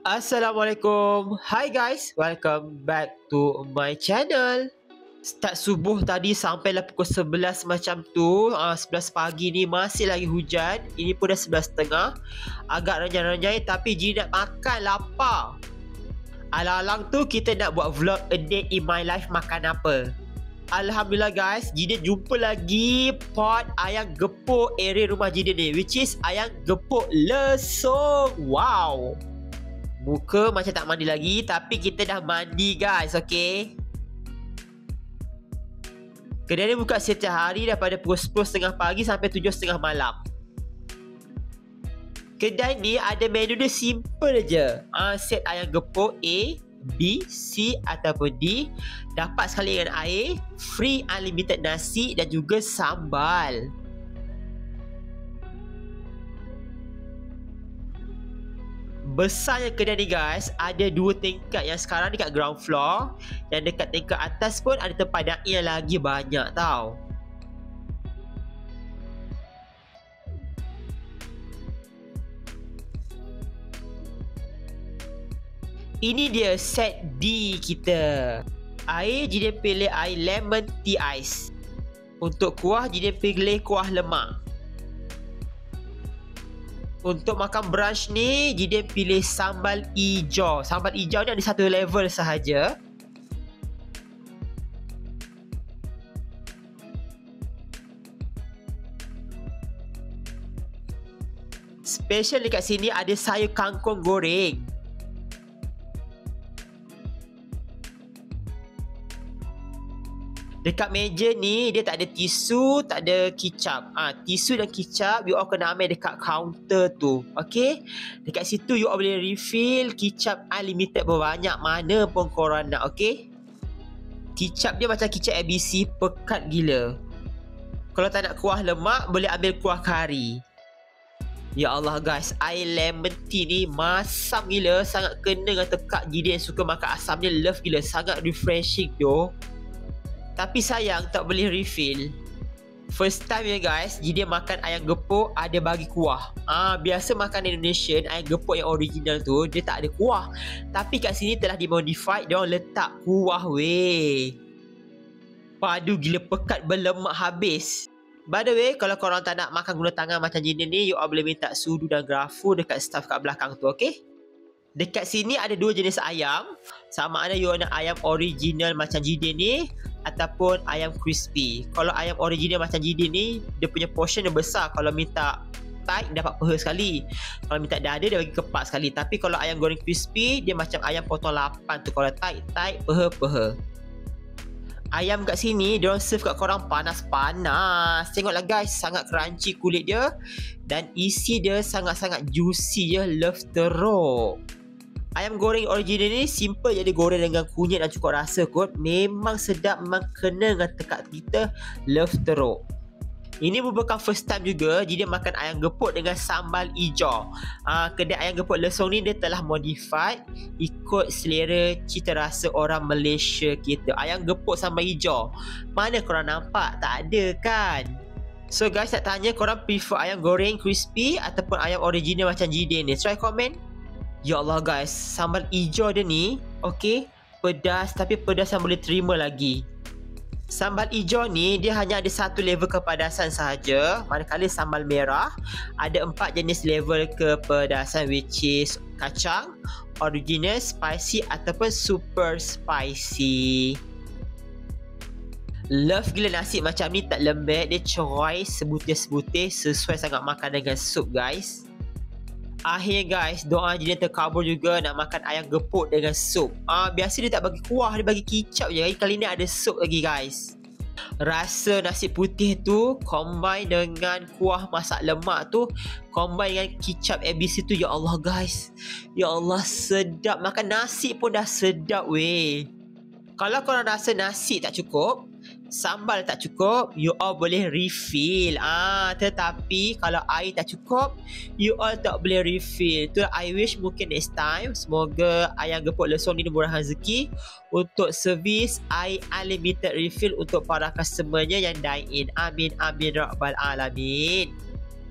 Assalamualaikum. Hi guys, welcome back to my channel. Start subuh tadi sampailah pukul 11 macam tu. 11 pagi ni masih lagi hujan. Ini pun dah 11.30. Agak renyai-renyai tapi Ji nak makan, lapar. Alang-alang tu kita nak buat vlog a day in my life makan apa. Alhamdulillah guys, Jidin jumpa lagi pot ayam gepuk area rumah Jidin ni, which is ayam gepuk lesung. Wow. Muka macam tak mandi lagi, tapi kita dah mandi guys, okay? Kedai ni buka setiap hari daripada pukul 10.30 pagi sampai 7.30 malam. Kedai ni ada menu dia simple je. Set ayam gepuk A, B, C ataupun D. Dapat sekali dengan air, free unlimited nasi dan juga sambal. Besarnya kedai ni guys, ada 2 tingkat yang sekarang dekat ground floor, dan dekat tingkat atas pun ada tempat dine-in yang lagi banyak tau. Ini dia set D kita. Air Jidin pilih air lemon tea ice. Untuk kuah Jidin pilih kuah lemak. Untuk makan brunch ni, Jidin pilih sambal hijau. Sambal hijau ni ada satu level sahaja. Special dekat sini ada sayur kangkung goreng. Dekat meja ni, dia tak ada tisu, tak ada kicap. Tisu dan kicap, you all kena ambil dekat kaunter tu. Okay? Dekat situ, you all boleh refill kicap unlimited berbanyak mana pun korang nak. Okay? Kicap dia macam kicap ABC, pekat gila. Kalau tak nak kuah lemak, boleh ambil kuah kari. Ya Allah guys, air lemon tea ni masam gila. Sangat kena dengan tekak Jidin yang suka makan asam ni. Love gila, sangat refreshing tu. Tapi sayang tak boleh refill. First time ya guys, Jidin makan ayam gepuk ada bagi kuah. Biasa makan Indonesian, ayam gepuk yang original tu dia tak ada kuah. Tapi kat sini telah dimodified, dia orang letak kuah weh. Padu gila, pekat berlemak habis. By the way, kalau korang tak nak makan guna tangan macam Jidin ni, you all boleh minta sudu dan grafur dekat staff kat belakang tu, okay? Dekat sini ada 2 jenis ayam. Sama ada you nak ayam original macam Jidin ni ataupun ayam crispy. Kalau ayam original macam Jidin ni, dia punya portion dia besar. Kalau minta tight, dapat peha sekali. Kalau minta dada, dia bagi kepak sekali. Tapi kalau ayam goreng crispy, dia macam ayam potong 8 tu. Kalau tight, peha. Ayam kat sini, diorang serve kat korang panas-panas. Tengoklah guys, sangat crunchy kulit dia. Dan isi dia sangat-sangat juicy je. Love teruk. Ayam goreng original ni simple je, dia goreng dengan kunyit dan cukup rasa kot. Memang sedap, memang kena dengan tekak kita. Love teruk. Ini merupakan first time juga Jidin makan ayam gepuk dengan sambal hijau. Kedai ayam gepuk lesung ni dia telah modified ikut selera cita rasa orang Malaysia kita. Ayam gepuk sambal hijau. Mana korang nampak? Tak ada kan? So guys, nak tanya korang prefer ayam goreng crispy ataupun ayam original macam Jidin ni? Try komen. Ya Allah guys, sambal hijau dia ni, okay, pedas tapi pedas yang boleh terima lagi. Sambal hijau ni, dia hanya ada satu level kepedasan sahaja. Manakala sambal merah, ada 4 jenis level kepedasan, which is kacang, original, spicy ataupun super spicy. Love gila nasi macam ni, tak lembek, dia cerai sebutir-sebutir, sesuai sangat makan dengan sup guys. Akhirnya guys, doa Jidin terkabul juga nak makan ayam gepuk dengan sup. Biasa dia tak bagi kuah, dia bagi kicap je. Kali ni ada sup lagi guys. Rasa nasi putih tu combine dengan kuah masak lemak tu, combine dengan kicap ABC tu. Ya Allah guys, ya Allah sedap. Makan nasi pun dah sedap weh. Kalau korang rasa nasi tak cukup, sambal tak cukup, you all boleh refill. Tetapi kalau air tak cukup, you all tak boleh refill. Itulah I wish mungkin next time, semoga ayam gepuk lesung ni murah rezeki untuk servis air unlimited refill untuk para customernya yang dine in. Amin amin rabbal alamin.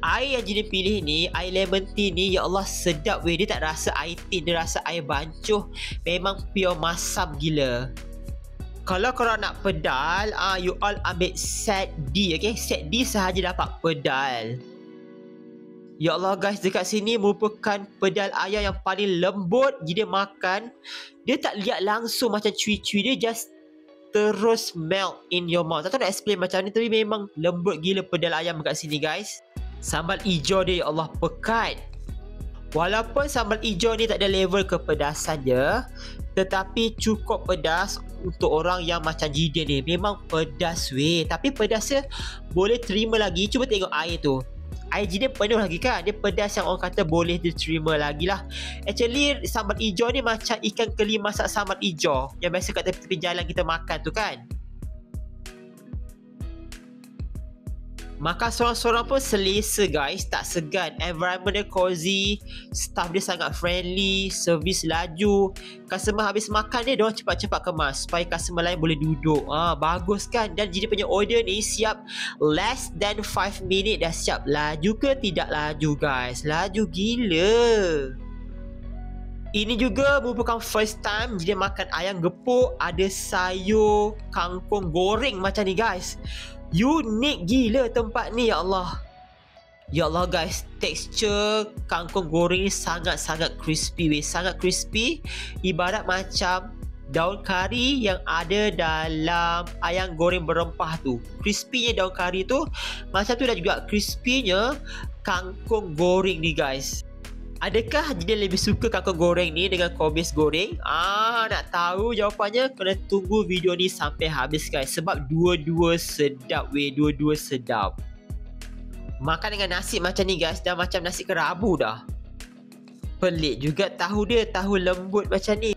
Air yang Jidin pilih ni, air lemon tea ni, ya Allah sedap weh. Dia tak rasa air tin, dia rasa air bancuh. Memang pure masam gila. Kalau korang nak pedal, you all ambil set D, okay? Set D sahaja dapat pedal. Ya Allah guys, dekat sini merupakan pedal ayam yang paling lembut. Dia makan, dia tak lihat langsung macam cuy-cuy. Dia just terus melt in your mouth. Tak tahu nak explain macam ni, tapi memang lembut gila pedal ayam dekat sini guys. Sambal hijau dia, ya Allah, pekat. Walaupun sambal hijau ni tak ada level kepedasan dia, tetapi cukup pedas untuk orang yang macam Jidin ni. Memang pedas weh. Tapi pedasnya boleh terima lagi. Cuba tengok air tu. Air Jidin penuh lagi kan. Dia pedas yang orang kata boleh diterima lagi lah. Actually sambal hijau ni macam ikan keli masak sambal hijau yang biasa kat tepi-tepi jalan kita makan tu kan. Makan sorang-sorang pun selesa guys. Tak segan. Environment dia cozy. Staff dia sangat friendly. Servis laju. Customer habis makan dia, diorang cepat-cepat kemas supaya customer lain boleh duduk. Bagus kan. Dan Jidin punya order ni siap less than 5 minit dah siap. Laju ke tidak laju guys? Laju gila. Ini juga merupakan first time Jidin makan ayam gepuk. Ada sayur kangkung goreng macam ni guys. Unik gila tempat ni, ya Allah. Ya Allah guys, tekstur kangkung goreng ni sangat-sangat crispy weh. Sangat crispy. Ibarat macam daun kari yang ada dalam ayam goreng berempah tu. Crispy-nya daun kari tu, macam tu dah juga crispy-nya kangkung goreng ni guys. Adakah Jidin lebih suka kangkung goreng ni dengan kombes goreng? Nak tahu jawapannya? Kena tunggu video ni sampai habis guys. Sebab dua-dua sedap weh. Dua-dua sedap. Makan dengan nasi macam ni guys, dah macam nasi kerabu dah. Pelik juga tahu dia. Tahu lembut macam ni.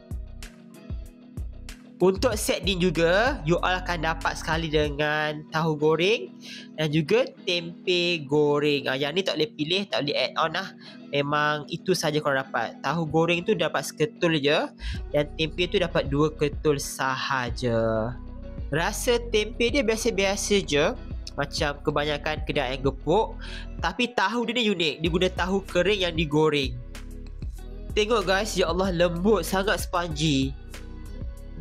Untuk set din juga, you all akan dapat sekali dengan tahu goreng dan juga tempe goreng. Yang ni tak boleh pilih, tak boleh add on lah. Memang itu saja korang dapat. Tahu goreng tu dapat seketul je dan tempe tu dapat 2 ketul sahaja. Rasa tempe dia biasa-biasa je, macam kebanyakan kedai yang gepuk. Tapi tahu dia ni unik. Dia guna tahu kering yang digoreng. Tengok guys, ya Allah, lembut, sangat spongy.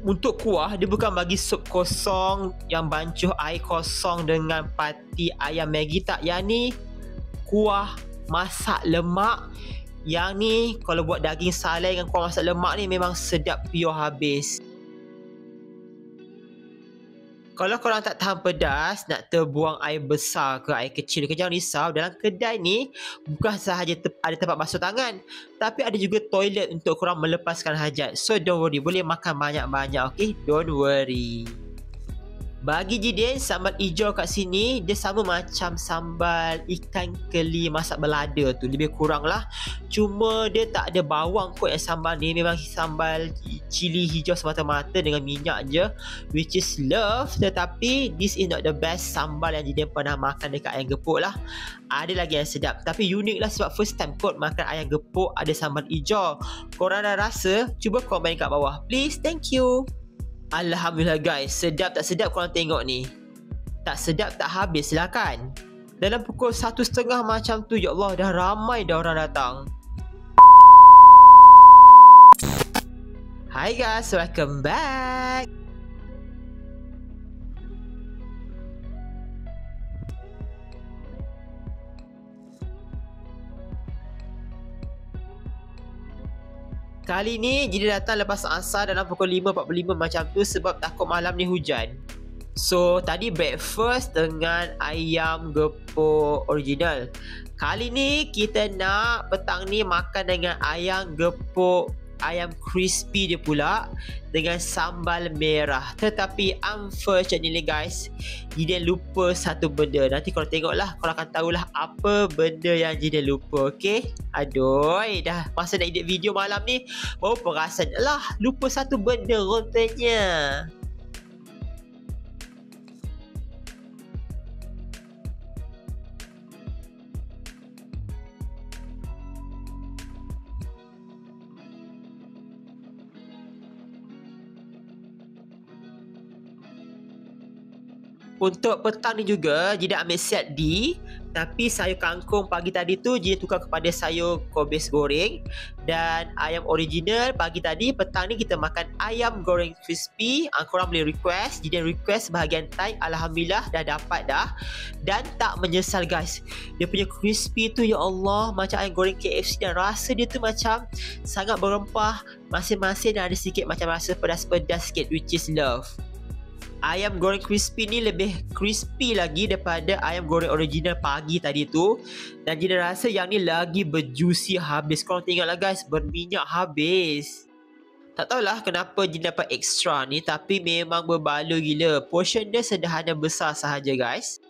Untuk kuah, dia bukan bagi sup kosong yang bancuh air kosong dengan pati ayam Maggi tak. Yang ni kuah masak lemak. Yang ni kalau buat daging salai dengan kuah masak lemak ni memang sedap pure habis. Kalau korang tak tahan pedas, nak terbuang air besar ke air kecil ke, jangan risau. Dalam kedai ni bukan sahaja ada tempat basuh tangan, tapi ada juga toilet untuk korang melepaskan hajat. So don't worry, boleh makan banyak-banyak, okay? Don't worry. Bagi Jidin, sambal hijau kat sini dia sama macam sambal ikan keli masak belada tu. Lebih kurang lah. Cuma dia tak ada bawang kot yang sambal ni. Memang sambal cili hijau semata-mata dengan minyak je, which is love. Tetapi this is not the best sambal yang Jidin pernah makan dekat ayam gepuk lah. Ada lagi yang sedap, tapi unik lah sebab first time kot makan ayam gepuk ada sambal hijau. Korang dah rasa? Cuba komen kat bawah please. Thank you. Alhamdulillah guys, sedap tak sedap korang tengok ni. Tak sedap tak habis lah kan. Dalam pukul 1:30 macam tu, ya Allah, dah ramai dah orang datang. Hi guys, welcome back. Kali ni Jidin datang lepas asar dalam pukul 5.45 macam tu sebab takut malam ni hujan. So tadi breakfast dengan ayam gepuk original. Kali ni kita nak petang ni makan dengan ayam gepuk ayam crispy dia pula dengan sambal merah. Tetapi unfortunately guys, Jidin lupa satu benda. Nanti korang tengoklah, korang akan tahulah apa benda yang Jidin lupa, okay? Aduh, dah masa nak edit video malam ni baru perasan lah lupa satu benda rupanya. Untuk petang ni juga, Jina ambil set D. Tapi sayur kangkung pagi tadi tu Jina tukar kepada sayur kobis goreng. Dan ayam original pagi tadi, petang ni kita makan ayam goreng crispy. Korang boleh request. Jina request bahagian Thai. Alhamdulillah dah dapat dah. Dan tak menyesal guys. Dia punya crispy tu, ya Allah, macam ayam goreng KFC. Dan rasa dia tu macam sangat berempah. Masing-masing ada sikit macam rasa pedas-pedas sikit, which is love. Ayam goreng crispy ni lebih crispy lagi daripada ayam goreng original pagi tadi tu. Dan Jina rasa yang ni lagi berjuicy habis. Korang tengoklah guys, berminyak habis. Tak tahulah kenapa Jina dapat extra ni, tapi memang berbaloi gila. Portion dia sederhana besar sahaja guys.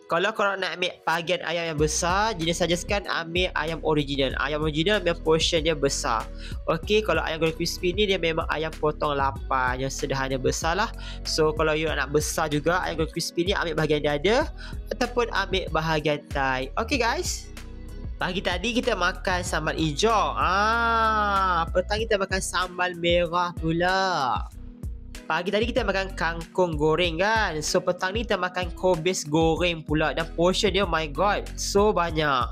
Kalau korang nak ambil bahagian ayam yang besar, Jina suggestkan ambil ayam original. Ayam original memang portion dia besar. Okey, kalau ayam goreng crispy ni dia memang ayam potong 8 yang sederhana besar lah. So kalau you nak besar juga ayam goreng crispy ni, ambil bahagian dada ataupun ambil bahagian thigh. Okey guys. Pagi tadi kita makan sambal hijau. Petang kita makan sambal merah pula. Pagi tadi kita makan kangkung goreng kan. So petang ni kita makan kobis goreng pula. Dan portion dia, my god, so banyak.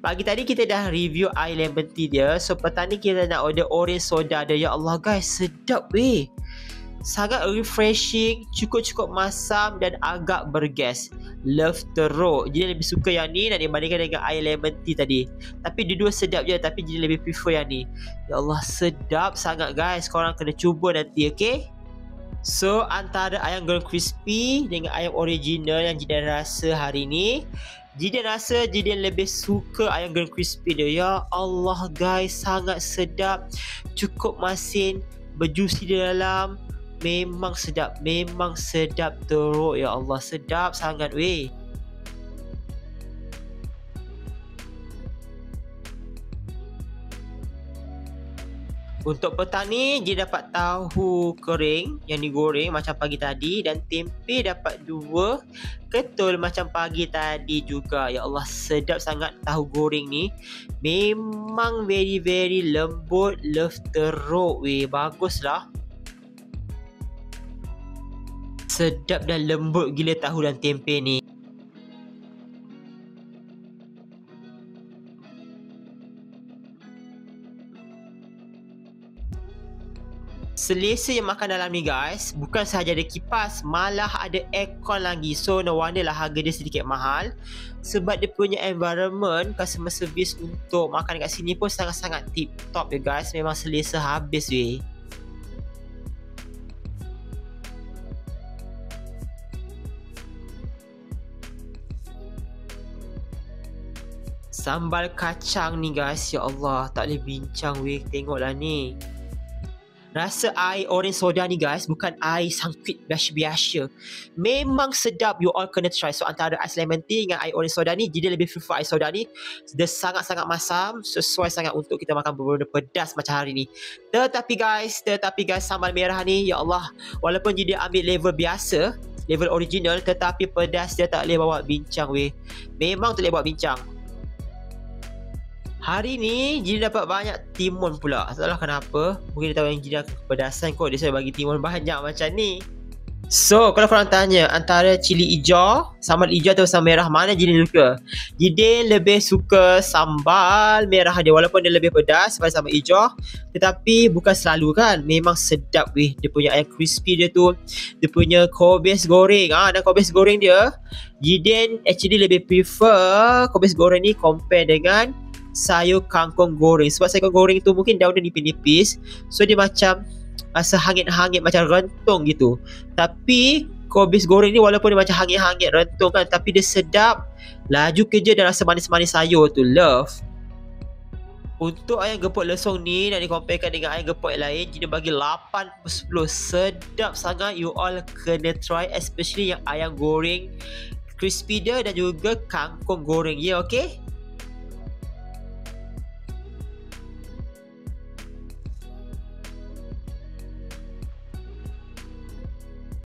Pagi tadi kita dah review air lemon tea dia. So petang ni kita nak order orange soda dia. Ya Allah guys, sedap weh. Sangat refreshing, cukup-cukup masam dan agak bergas. Love teruk. Jadi lebih suka yang ni nak dibandingkan dengan air lemon tea tadi. Tapi dua-dua sedap je, tapi jadi lebih prefer yang ni. Ya Allah, sedap sangat guys. Korang kena cuba nanti, okay? So antara ayam goreng crispy dengan ayam original yang Jina rasa hari ni, Jina rasa Jina lebih suka ayam goreng crispy dia. Ya Allah guys, sangat sedap. Cukup masin, berjuicy di dalam. Memang sedap teruk. Ya Allah, sedap sangat weh. Untuk petang ni, Jina dapat tahu kering yang digoreng macam pagi tadi. Dan tempe dapat 2 ketul macam pagi tadi juga. Ya Allah, sedap sangat tahu goreng ni. Memang very lembut. Love teruk weh. Baguslah. Sedap dan lembut gila tahu dan tempe ni. Selesa yang makan dalam ni guys. Bukan sahaja ada kipas, malah ada aircon lagi. So no wonder lah harga dia sedikit mahal. Sebab dia punya environment, customer service untuk makan kat sini pun sangat-sangat tip top ya guys. Memang selesa habis weh. Sambal kacang ni guys, ya Allah, tak boleh bincang weh. Tengoklah ni. Rasa air orange soda ni guys, bukan air sangkut biasa-biasa. Memang sedap, you all kena try. So antara ais lemon tea dengan air orange soda ni, Jina lebih prefer air soda ni. Dia sangat-sangat masam, sesuai sangat untuk kita makan berbenda pedas macam hari ni. Tetapi guys, sambal merah ni, ya Allah, walaupun Jina ambil level biasa, level original, tetapi pedas dia tak boleh bawa bincang weh. Memang tak boleh bawa bincang. Hari ni Jina dapat banyak timun pula. Tak tahu kenapa. Mungkin dia tahu yang Jina kepedasan kot, dia selalu bagi timun banyak macam ni. So kalau korang tanya antara cili hijau, sambal hijau atau sambal merah, mana Jina suka? Jina lebih suka sambal merah dia. Walaupun dia lebih pedas daripada sambal hijau, tetapi bukan selalu kan. Memang sedap weh. Dia punya ayam crispy dia tu, dia punya kobis goreng. Dan kobis goreng dia, Jina actually lebih prefer kobis goreng ni compare dengan sayur kangkung goreng. Sebab sayur kangkung goreng tu mungkin daun dia nipis-nipis, so dia macam rasa hangit-hangit, macam rentung gitu. Tapi kobis goreng ni walaupun dia macam hangit-hangit rentung kan, tapi dia sedap, laju kerja dan rasa manis-manis sayur tu. Love. Untuk ayam gepuk lesong ni, nak dikomparekan dengan ayam gepuk yang lain, Jina bagi 8/10. Sedap sangat, you all kena try, especially yang ayam goreng crispy dia dan juga kangkung goreng. Ya, okay?